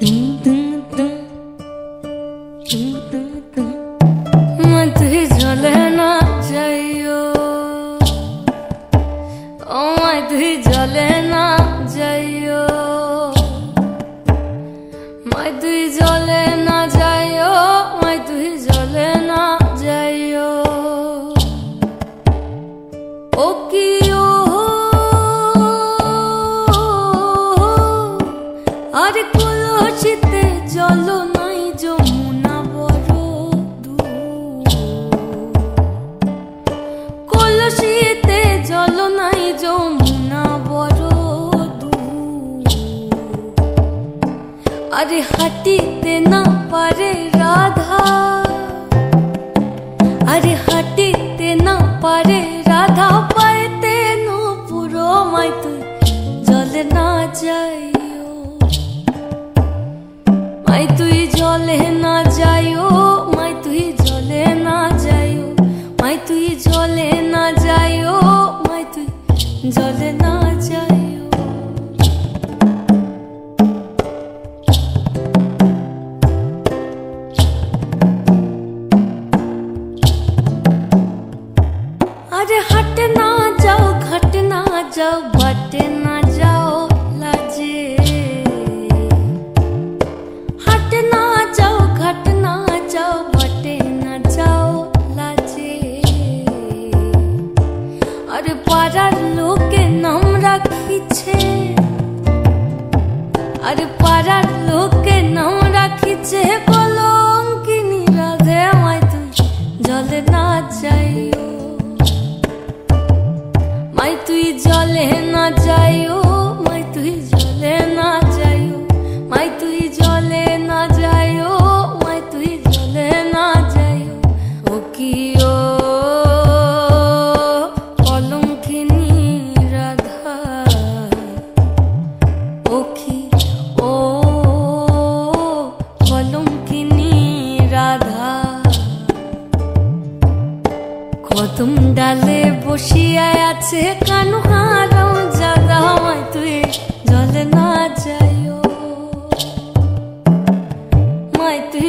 मत ही जले ना जाइयो, ओ मत ही जले ना जाइयो, मत ही जले ना जाइयो, मत ही जले ना जाइयो। ओ कियो अरे कलसिते जल नाई যমুনা বড় দূর, কলসিতে জল নাই যমুনা বড় দূর। আরে হাঁটিতে না পারে রাধা, আরে হাঁটিতে না পারে রাধা, পাইতে নূপুর মাই তুই জলে না যাইও, মাই তুই জলে না যাইও, মাই তুই জলে না যাইও, মাই তুই জলে না যাইও, মাই তুই জলে না যাইও। अरे हट ना जाओ, घट ना जाओ, बट ना जाओ लाजे, हट ना जाओ, घट ना जाओ, बट ना जाओ लाजे। अरे पाड़ार लोके नाम राखिछे, अरे पाड़ार लोके नाम राखिछे कलंकिनी राधे, माय तुई जले ना जाइयो, माई तुई जले ना जाइयो, माई तुई जले ना जाइयो, माई तुई जले ना जाइयो, माई तुई जले ना जाइयो। ओ कियो कलंकिनी राधा, ओ की ओ कलंकिनी राधा। কদম ডালে বসিয়া আছে কানু হারাম জাদা, মাই তুই জলে না যাইও, মাই তুই